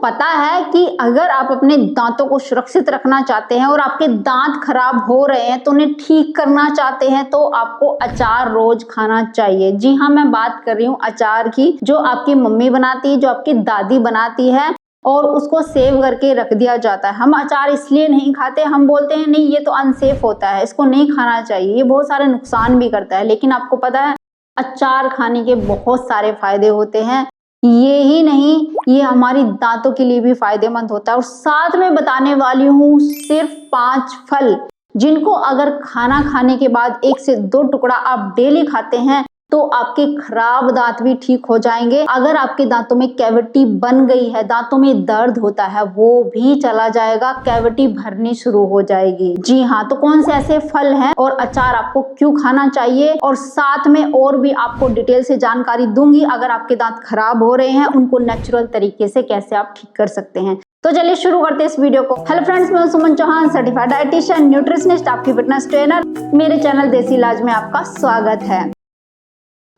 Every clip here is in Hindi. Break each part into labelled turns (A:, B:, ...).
A: पता है कि अगर आप अपने दांतों को सुरक्षित रखना चाहते हैं और आपके दांत खराब हो रहे हैं तो उन्हें ठीक करना चाहते हैं तो आपको अचार रोज खाना चाहिए। जी हाँ, मैं बात कर रही हूँ अचार की, जो आपकी मम्मी बनाती है, जो आपकी दादी बनाती है और उसको सेव करके रख दिया जाता है। हम अचार इसलिए नहीं खाते, हम बोलते हैं नहीं ये तो अनसेफ होता है, इसको नहीं खाना चाहिए, ये बहुत सारे नुकसान भी करता है। लेकिन आपको पता है अचार खाने के बहुत सारे फायदे होते हैं। ये ही नहीं, ये हमारी दांतों के लिए भी फायदेमंद होता है। और साथ में बताने वाली हूँ सिर्फ 5 फल, जिनको अगर खाना खाने के बाद 1 से 2 टुकड़ा आप डेली खाते हैं तो आपके खराब दांत भी ठीक हो जाएंगे। अगर आपके दांतों में कैविटी बन गई है, दांतों में दर्द होता है, वो भी चला जाएगा, कैविटी भरनी शुरू हो जाएगी। जी हाँ, तो कौन से ऐसे फल हैं और अचार आपको क्यों खाना चाहिए, और साथ में और भी आपको डिटेल से जानकारी दूंगी। अगर आपके दांत खराब हो रहे हैं उनको नेचुरल तरीके से कैसे आप ठीक कर सकते हैं। तो चलिए शुरू करते हैं इस वीडियो को। हेलो फ्रेंड्स, मैं सुमन चौहान, सर्टिफाइड डाइटिशियन, न्यूट्रिशनिस्ट, आपकी फिटनेस ट्रेनर। मेरे चैनल देसी इलाज में आपका स्वागत है।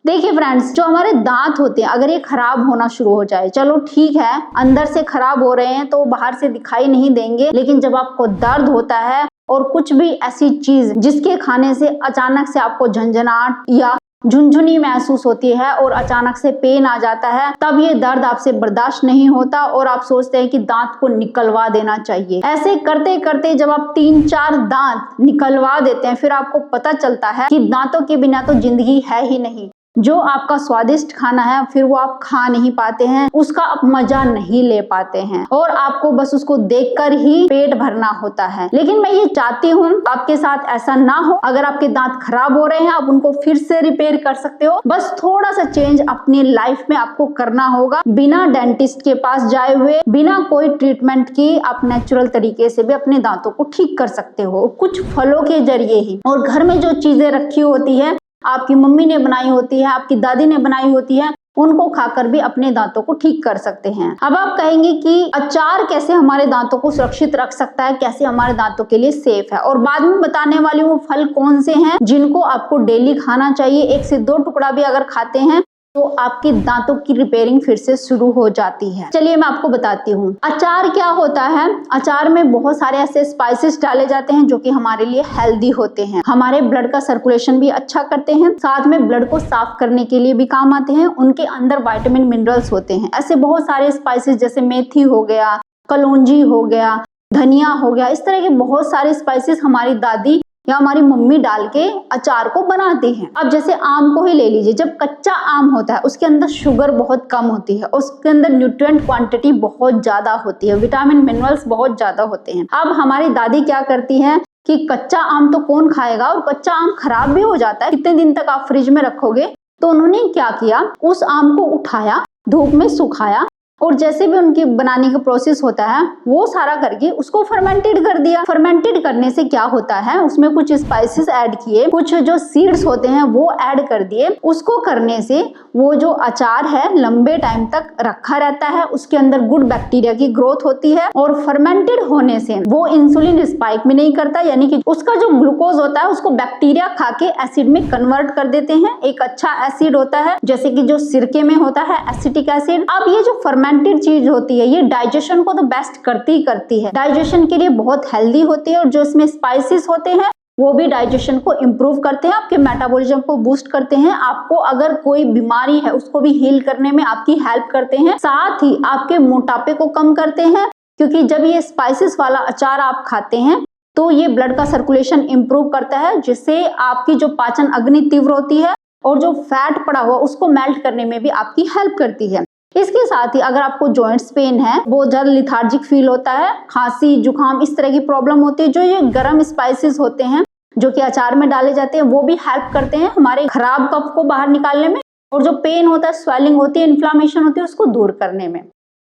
A: देखिए फ्रेंड्स, जो हमारे दांत होते हैं अगर ये खराब होना शुरू हो जाए, चलो ठीक है अंदर से खराब हो रहे हैं तो बाहर से दिखाई नहीं देंगे, लेकिन जब आपको दर्द होता है और कुछ भी ऐसी चीज जिसके खाने से अचानक से आपको झंझनाहट या झुनझुनी महसूस होती है और अचानक से पेन आ जाता है, तब ये दर्द आपसे बर्दाश्त नहीं होता और आप सोचते हैं कि दांत को निकलवा देना चाहिए। ऐसे करते करते जब आप 3-4 दांत निकलवा देते हैं, फिर आपको पता चलता है कि दांतों के बिना तो जिंदगी है ही नहीं। जो आपका स्वादिष्ट खाना है फिर वो आप खा नहीं पाते हैं, उसका आप मजा नहीं ले पाते हैं और आपको बस उसको देखकर ही पेट भरना होता है। लेकिन मैं ये चाहती हूँ आपके साथ ऐसा ना हो। अगर आपके दांत खराब हो रहे हैं आप उनको फिर से रिपेयर कर सकते हो। बस थोड़ा सा चेंज अपनी लाइफ में आपको करना होगा, बिना डेंटिस्ट के पास जाए हुए, बिना कोई ट्रीटमेंट की आप नेचुरल तरीके से भी अपने दांतों को ठीक कर सकते हो, कुछ फलों के जरिए ही। और घर में जो चीजें रखी होती है, आपकी मम्मी ने बनाई होती है, आपकी दादी ने बनाई होती है, उनको खाकर भी अपने दांतों को ठीक कर सकते हैं। अब आप कहेंगे कि अचार कैसे हमारे दांतों को सुरक्षित रख सकता है, कैसे हमारे दांतों के लिए सेफ है, और बाद में बताने वाली वो फल कौन से हैं जिनको आपको डेली खाना चाहिए। 1 से 2 टुकड़ा भी अगर खाते हैं तो आपके दांतों की रिपेयरिंग फिर से शुरू हो जाती है। चलिए मैं आपको बताती हूँ अचार क्या होता है। अचार में बहुत सारे ऐसे स्पाइसेस डाले जाते हैं जो कि हमारे लिए हेल्दी होते हैं, हमारे ब्लड का सर्कुलेशन भी अच्छा करते हैं, साथ में ब्लड को साफ करने के लिए भी काम आते हैं। उनके अंदर विटामिन मिनरल्स होते हैं। ऐसे बहुत सारे स्पाइसेस जैसे मेथी हो गया, कलौंजी हो गया, धनिया हो गया, इस तरह के बहुत सारे स्पाइसेस हमारी दादी या हमारी मम्मी डाल के अचार को बनाती हैं। अब जैसे आम को ही ले लीजिए, जब कच्चा आम होता है उसके अंदर शुगर बहुत कम होती है, उसके अंदर न्यूट्रिएंट क्वांटिटी बहुत ज्यादा होती है, विटामिन मिनरल्स बहुत ज्यादा होते हैं। अब हमारी दादी क्या करती है कि कच्चा आम तो कौन खाएगा और कच्चा आम खराब भी हो जाता है, कितने दिन तक आप फ्रिज में रखोगे। तो उन्होंने क्या किया, उस आम को उठाया, धूप में सुखाया और जैसे भी उनके बनाने का प्रोसेस होता है वो सारा करके उसको फर्मेंटेड कर दिया। फर्मेंटेड करने से क्या होता है, उसमें कुछ स्पाइसेस ऐड किए, कुछ जो सीड्स होते हैं वो ऐड कर दिए। उसको करने से वो जो अचार है लंबे टाइम तक रखा रहता है, उसके अंदर गुड बैक्टीरिया की ग्रोथ होती है और फर्मेंटेड होने से वो इंसुलिन स्पाइक भी नहीं करता, यानी कि उसका जो ग्लूकोज होता है उसको बैक्टीरिया खा के एसिड में कन्वर्ट कर देते हैं। एक अच्छा एसिड होता है जैसे कि जो सिरके में होता है एसिटिक एसिड। अब ये जो फर्मेंटेड चीज होती है ये डाइजेशन को तो बेस्ट करती है, डाइजेशन के लिए बहुत हेल्दी होती है और जो इसमें स्पाइसेस होते हैं वो भी डाइजेशन को इम्प्रूव करते हैं, आपके मेटाबॉलिज्म को बूस्ट करते हैं, आपको अगर कोई बीमारी है उसको भी हील करने में आपकी हेल्प करते हैं, साथ ही आपके मोटापे को कम करते हैं। क्योंकि जब ये स्पाइसेस वाला अचार आप खाते हैं तो ये ब्लड का सर्कुलेशन इम्प्रूव करता है, जिससे आपकी जो पाचन अग्नि तीव्र होती है और जो फैट पड़ा हुआ उसको मेल्ट करने में भी आपकी हेल्प करती है। इसके साथ ही अगर आपको जॉइंट्स पेन है, बहुत ज्यादा लिथार्जिक फील होता है, खांसी जुकाम इस तरह की प्रॉब्लम होती है, जो ये गर्म स्पाइसेस होते हैं जो कि अचार में डाले जाते हैं वो भी हेल्प करते हैं हमारे खराब कफ को बाहर निकालने में और जो पेन होता है, स्वेलिंग होती है, इन्फ्लामेशन होती है, उसको दूर करने में।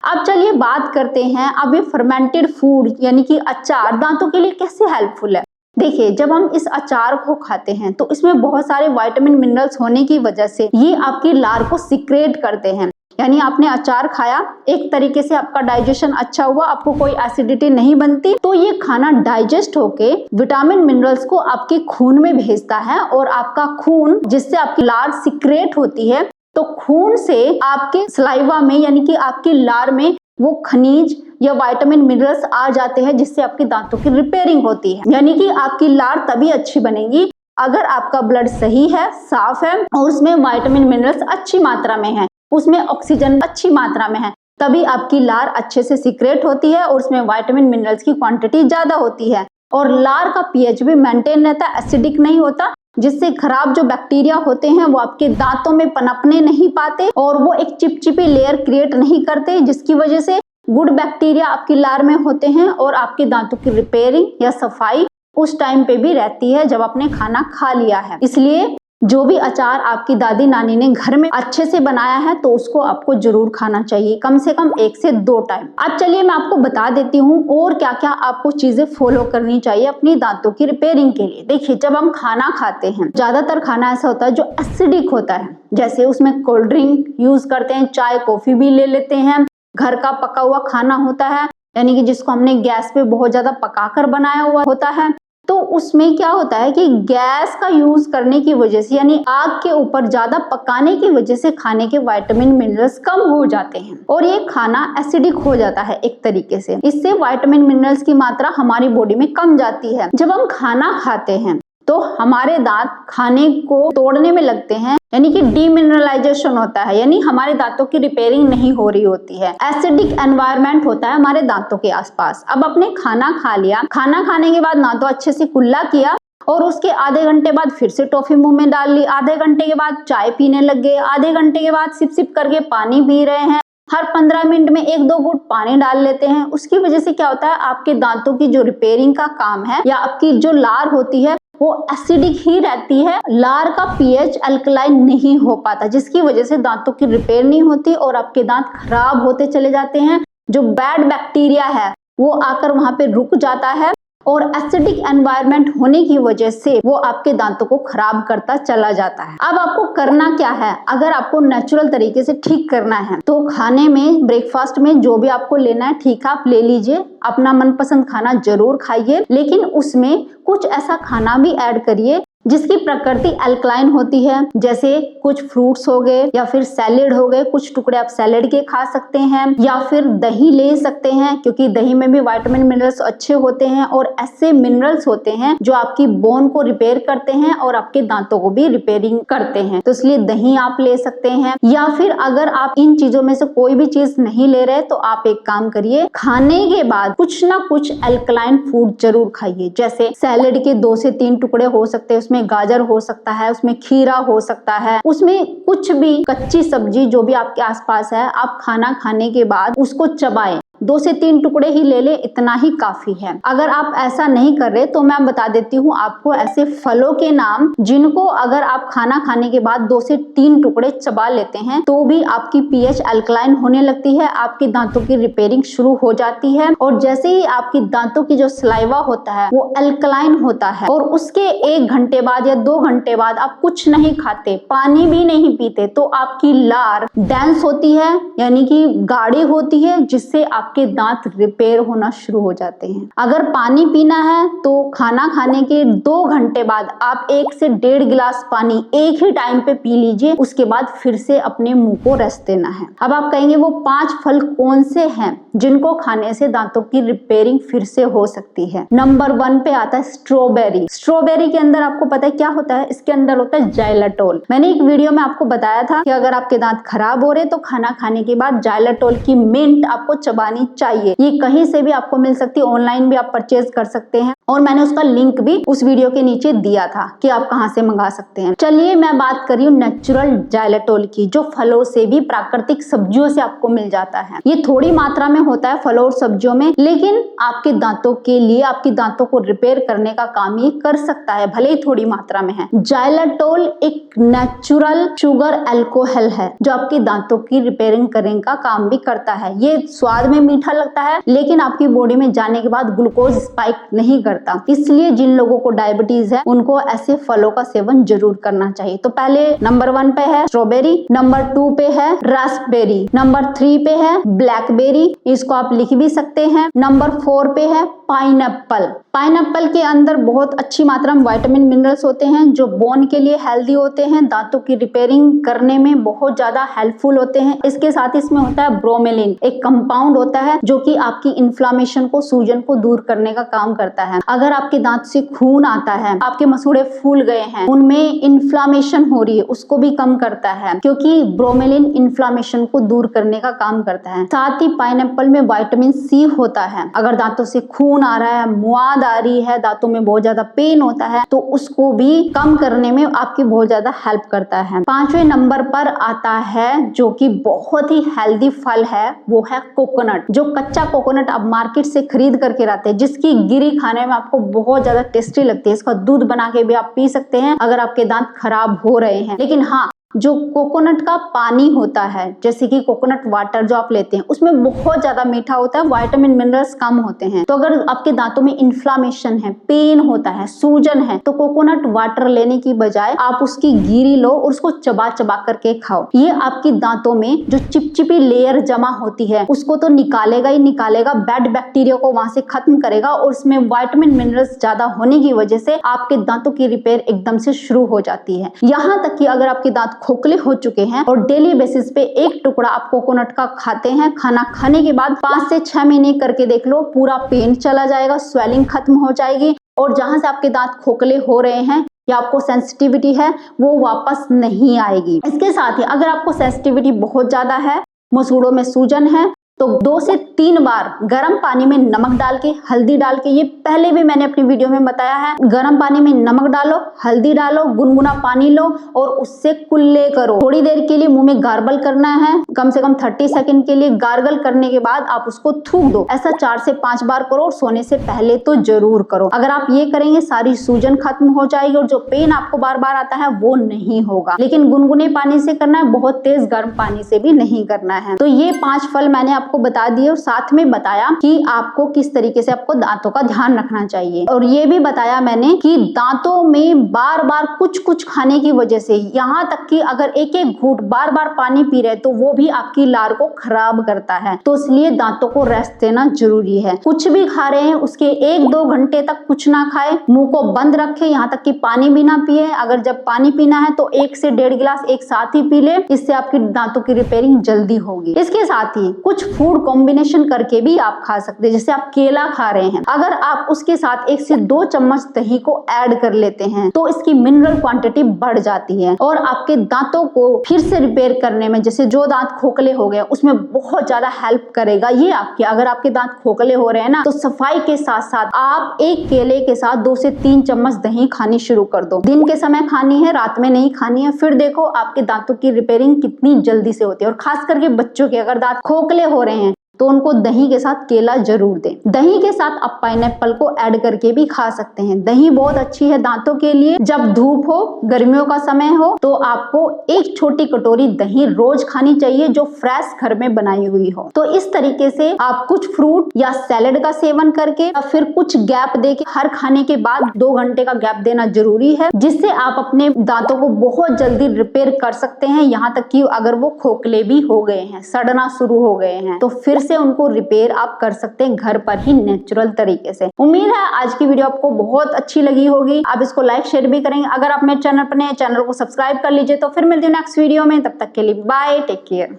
A: अब चलिए बात करते हैं अब ये फर्मेंटेड फूड यानी कि अचार दांतों के लिए कैसे हेल्पफुल है। देखिए, जब हम इस अचार को खाते हैं तो इसमें बहुत सारे विटामिन मिनरल्स होने की वजह से ये आपकी लार को सिक्रेट करते हैं। यानी आपने अचार खाया, एक तरीके से आपका डाइजेशन अच्छा हुआ, आपको कोई एसिडिटी नहीं बनती, तो ये खाना डाइजेस्ट होके विटामिन मिनरल्स को आपके खून में भेजता है और आपका खून, जिससे आपकी लार सिक्रेट होती है, तो खून से आपके सलाइवा में यानी कि आपकी लार में वो खनिज या विटामिन मिनरल्स आ जाते हैं, जिससे आपके दांतों की रिपेयरिंग होती है। यानी कि आपकी लार तभी अच्छी बनेगी अगर आपका ब्लड सही है, साफ है और उसमें विटामिन मिनरल्स अच्छी मात्रा में है, उसमें ऑक्सीजन अच्छी मात्रा में है, तभी आपकी लार अच्छे से सीक्रेट होती है और उसमें विटामिन मिनरल्स की क्वांटिटी ज्यादा होती है। और लार का पीएच भी मेंटेन रहता है, एसिडिक नहीं होता, जिससे खराब जो बैक्टीरिया होते हैं वो आपके दांतों में पनपने नहीं पाते और वो एक चिपचिपी लेयर क्रिएट नहीं करते, जिसकी वजह से गुड बैक्टीरिया आपकी लार में होते हैं और आपके दांतों की रिपेयरिंग या सफाई उस टाइम पे भी रहती है जब आपने खाना खा लिया है। इसलिए जो भी अचार आपकी दादी नानी ने घर में अच्छे से बनाया है तो उसको आपको जरूर खाना चाहिए, कम से कम 1 से 2 टाइम। अब चलिए मैं आपको बता देती हूँ और क्या क्या आपको चीजें फॉलो करनी चाहिए अपनी दांतों की रिपेयरिंग के लिए। देखिए, जब हम खाना खाते हैं, ज्यादातर खाना ऐसा होता है जो एसिडिक होता है, जैसे उसमें कोल्ड ड्रिंक यूज करते हैं, चाय कॉफी भी ले लेते हैं, घर का पका हुआ खाना होता है, यानी कि जिसको हमने गैस पे बहुत ज्यादा पकाकर बनाया हुआ होता है, तो उसमें क्या होता है कि गैस का यूज करने की वजह से, यानी आग के ऊपर ज्यादा पकाने की वजह से खाने के विटामिन मिनरल्स कम हो जाते हैं और ये खाना एसिडिक हो जाता है एक तरीके से। इससे विटामिन मिनरल्स की मात्रा हमारी बॉडी में कम जाती है। जब हम खाना खाते हैं तो हमारे दांत खाने को तोड़ने में लगते हैं, यानी कि डीमिनरलाइजेशन होता है, यानी हमारे दांतों की रिपेयरिंग नहीं हो रही होती है। एसिडिक एनवायरनमेंट होता है हमारे दांतों के आसपास। अब आपने खाना खा लिया, खाना खाने के बाद ना तो अच्छे से कुल्ला किया और उसके आधे घंटे बाद फिर से टॉफी मुंह में डाल ली, आधे घंटे के बाद चाय पीने लग गए, आधे घंटे के बाद सिप सिप करके पानी पी रहे हैं, हर 15 मिनट में 1-2 घूंट पानी डाल लेते हैं। उसकी वजह से क्या होता है, आपके दांतों की जो रिपेयरिंग का काम है या आपकी जो लार होती है वो एसिडिक ही रहती है। लार का पीएच अल्कलाइन नहीं हो पाता, जिसकी वजह से दांतों की रिपेयर नहीं होती और आपके दांत खराब होते चले जाते हैं। जो बैड बैक्टीरिया है वो आकर वहां पे रुक जाता है और एसिडिक एनवायरनमेंट होने की वजह से वो आपके दांतों को खराब करता चला जाता है। अब आपको करना क्या है, अगर आपको नेचुरल तरीके से ठीक करना है तो खाने में, ब्रेकफास्ट में जो भी आपको लेना है ठीक आप ले लीजिए, अपना मनपसंद खाना जरूर खाइए, लेकिन उसमें कुछ ऐसा खाना भी ऐड करिए जिसकी प्रकृति अल्कलाइन होती है, जैसे कुछ फ्रूट्स हो गए या फिर सैलेड हो गए, कुछ टुकड़े आप सैलेड के खा सकते हैं या फिर दही ले सकते हैं, क्योंकि दही में भी विटामिन मिनरल्स अच्छे होते हैं और ऐसे मिनरल्स होते हैं जो आपकी बोन को रिपेयर करते हैं और आपके दांतों को भी रिपेयरिंग करते हैं, तो इसलिए दही आप ले सकते हैं। या फिर अगर आप इन चीजों में से कोई भी चीज नहीं ले रहे तो आप एक काम करिए, खाने के बाद कुछ ना कुछ अल्कलाइन फूड जरूर खाइए, जैसे सैलेड के 2 से 3 टुकड़े हो सकते हैं, उसमें गाजर हो सकता है, उसमें खीरा हो सकता है, उसमें कुछ भी कच्ची सब्जी जो भी आपके आसपास है, आप खाना खाने के बाद उसको चबाएं, 2 से 3 टुकड़े ही ले ले, इतना ही काफी है। अगर आप ऐसा नहीं कर रहे तो मैं बता देती हूँ आपको ऐसे फलों के नाम, जिनको अगर आप खाना खाने के बाद 2 से 3 टुकड़े चबा लेते हैं तो भी आपकी पीएच अल्कलाइन होने लगती है, आपके दांतों की रिपेयरिंग शुरू हो जाती है और जैसे ही आपकी दांतों की जो सलाइवा होता है वो अल्कलाइन होता है और उसके 1 घंटे बाद या 2 घंटे बाद आप कुछ नहीं खाते, पानी भी नहीं पीते, तो आपकी लार डेंस होती है, यानी कि गाढ़ी होती है, जिससे आपके दांत रिपेयर होना शुरू हो जाते हैं। अगर पानी पीना है तो खाना खाने के 2 घंटे बाद आप 1 से 1.5 गिलास पानी एक ही टाइम पे पी लीजिए, उसके बाद फिर से अपने मुंह को रेस्ट देना है। अब आप कहेंगे वो 5 फल कौन से हैं जिनको खाने से दांतों की रिपेयरिंग फिर से हो सकती है। नंबर 1 पे आता है स्ट्रॉबेरी। स्ट्रॉबेरी के अंदर आपको पता है क्या होता है, इसके अंदर होता है जाइलेटोल। मैंने एक वीडियो में आपको बताया था कि अगर आपके दांत खराब हो रहे तो खाना खाने के बाद जाइलेटोल की मिंट आपको चबानी चाहिए। ये कहीं से भी आपको मिल सकती है, ऑनलाइन भी आप परचेज कर सकते हैं और मैंने उसका लिंक भी उस वीडियो के नीचे दिया था कि आप कहां से मंगा सकते हैं। चलिए मैं बात कर रही हूँ नेचुरल जाइलेटोल की, जो फलों से भी, प्राकृतिक सब्जियों से आपको मिल जाता है। ये थोड़ी मात्रा में होता है फलों और सब्जियों में, लेकिन आपके दांतों के लिए, आपके दांतों को रिपेयर करने का काम ये कर सकता है, भले ही थोड़ी मात्रा में है। जाइलेटोल एक नेचुरल शुगर अल्कोहल है जो आपके दांतों की रिपेयरिंग करने का काम भी करता है। ये स्वाद में मीठा लगता है, लेकिन आपकी बॉडी में जाने के बाद ग्लूकोज स्पाइक नहीं करता। इसलिए जिन लोगों को डायबिटीज है उनको ऐसे फलों का सेवन जरूर करना चाहिए। तो पहले नंबर 1 पे है स्ट्रॉबेरी, नंबर 2 पे है रास्पबेरी, नंबर 3 पे है ब्लैकबेरी, इसको आप लिख भी सकते हैं। नंबर 4 पे है पाइनएप्पल। पाइनएप्पल के अंदर बहुत अच्छी मात्रा में विटामिन मिनरल्स होते हैं जो बोन के लिए हेल्दी होते हैं, दांतों की रिपेयरिंग करने में बहुत ज्यादा हेल्पफुल होते हैं। इसके साथ इसमें होता है ब्रोमेलिन, एक कंपाउंड होता है जो कि आपकी इन्फ्लामेशन को, सूजन को दूर करने का काम करता है। अगर आपके दांत से खून आता है, आपके मसूड़े फूल गए हैं, उनमें इन्फ्लामेशन हो रही है, उसको भी कम करता है क्योंकि ब्रोमेलिन इन्फ्लामेशन को दूर करने का काम करता है। साथ ही पाइनएप्पल में विटामिन सी होता है। अगर दांतों से खून आ रहा है, मुआद आ रही है, दांतों में बहुत ज्यादा पेन होता है, तो उसको भी कम करने में आपकी बहुत ज्यादा हेल्प करता है। 5वें नंबर पर आता है जो कि बहुत ही हेल्दी फल है, वो है कोकोनट। जो कच्चा कोकोनट आप मार्केट से खरीद करके लाते हैं, जिसकी गिरी खाने में आपको बहुत ज्यादा टेस्टी लगती है, इसका दूध बना के भी आप पी सकते हैं अगर आपके दांत खराब हो रहे हैं। लेकिन हाँ, जो कोकोनट का पानी होता है, जैसे कि कोकोनट वाटर जो आप लेते हैं, उसमें बहुत ज्यादा मीठा होता है, विटामिन मिनरल्स कम होते हैं। तो अगर आपके दांतों में इन्फ्लामेशन है, पेन होता है, सूजन है, तो कोकोनट वाटर लेने की बजाय आप उसकी गिरी लो और उसको चबा चबा करके खाओ। ये आपकी दांतों में जो चिपचिपी लेयर जमा होती है उसको तो निकालेगा ही निकालेगा, बैड बैक्टीरिया को वहां से खत्म करेगा, और उसमें विटामिन मिनरल्स ज्यादा होने की वजह से आपके दांतों की रिपेयर एकदम से शुरू हो जाती है। यहाँ तक कि अगर आपके दांत खोखले हो चुके हैं और डेली बेसिस पे एक टुकड़ा आप कोकोनट का खाते हैं, खाना खाने के बाद 5 से 6 महीने करके देख लो, पूरा पेन चला जाएगा, स्वेलिंग खत्म हो जाएगी, और जहां से आपके दांत खोखले हो रहे हैं या आपको सेंसिटिविटी है वो वापस नहीं आएगी। इसके साथ ही अगर आपको सेंसिटिविटी बहुत ज्यादा है, मसूड़ों में सूजन है, तो 2 से 3 बार गर्म पानी में नमक डाल के, हल्दी डाल के, ये पहले भी मैंने अपनी वीडियो में बताया है, गर्म पानी में नमक डालो, हल्दी डालो, गुनगुना पानी लो और उससे कुल्ले करो। थोड़ी देर के लिए मुंह में गार्गल करना है, कम से कम 30 सेकंड के लिए। गार्गल करने के बाद आप उसको थूक दो। ऐसा 4 से 5 बार करो और सोने से पहले तो जरूर करो। अगर आप ये करेंगे सारी सूजन खत्म हो जाएगी और जो पेन आपको बार बार आता है वो नहीं होगा। लेकिन गुनगुने पानी से करना है, बहुत तेज गर्म पानी से भी नहीं करना है। तो ये 5 फल मैंने आपको बता दिए और साथ में बताया कि आपको किस तरीके से आपको दांतों का ध्यान रखना चाहिए, और ये भी बताया मैंने कि दांतों में बार बार कुछ कुछ खाने की वजह से, यहाँ तक कि अगर एक एक घूंट बार बार पानी पी रहे तो वो भी आपकी लार को खराब करता है। तो इसलिए दांतों को रेस्ट देना जरूरी है। कुछ भी खा रहे हैं उसके 1-2 घंटे तक कुछ ना खाए, मुंह को बंद रखे, यहाँ तक कि पानी भी ना पिए। अगर जब पानी पीना है तो 1 से 1.5 गिलास एक साथ ही पी ले, इससे आपकी दांतों की रिपेयरिंग जल्दी होगी। इसके साथ ही कुछ फूड कॉम्बिनेशन करके भी आप खा सकते हैं। जैसे आप केला खा रहे हैं, अगर आप उसके साथ 1 से 2 चम्मच दही को ऐड कर लेते हैं तो इसकी मिनरल क्वांटिटी बढ़ जाती है और आपके दांतों को फिर से रिपेयर करने में, जैसे जो दांत खोखले हो गए उसमें बहुत ज्यादा हेल्प करेगा ये आपके। अगर आपके दांत खोखले हो रहे हैं ना, तो सफाई के साथ साथ आप एक केले के साथ 2 से 3 चम्मच दही खानी शुरू कर दो। दिन के समय खानी है, रात में नहीं खानी है। फिर देखो आपके दांतों की रिपेयरिंग कितनी जल्दी से होती है। और खास करके बच्चों के अगर दांत खोखले हो रहे हैं तो उनको दही के साथ केला जरूर दें। दही के साथ आप पाइनएप्पल को ऐड करके भी खा सकते हैं। दही बहुत अच्छी है दांतों के लिए। जब धूप हो, गर्मियों का समय हो, तो आपको 1 छोटी कटोरी दही रोज खानी चाहिए जो फ्रेश घर में बनाई हुई हो। तो इस तरीके से आप कुछ फ्रूट या सैलेड का सेवन करके या फिर कुछ गैप देके, हर खाने के बाद 2 घंटे का गैप देना जरूरी है, जिससे आप अपने दांतों को बहुत जल्दी रिपेयर कर सकते हैं। यहाँ तक कि अगर वो खोखले भी हो गए हैं, सड़ना शुरू हो गए हैं, तो फिर से उनको रिपेयर आप कर सकते हैं घर पर ही नेचुरल तरीके से। उम्मीद है आज की वीडियो आपको बहुत अच्छी लगी होगी। आप इसको लाइक शेयर भी करेंगे। अगर आप मेरे चैनल पर नए हैं, चैनल को सब्सक्राइब कर लीजिए। तो फिर मिलते हैं नेक्स्ट वीडियो में, तब तक के लिए बाय, टेक केयर।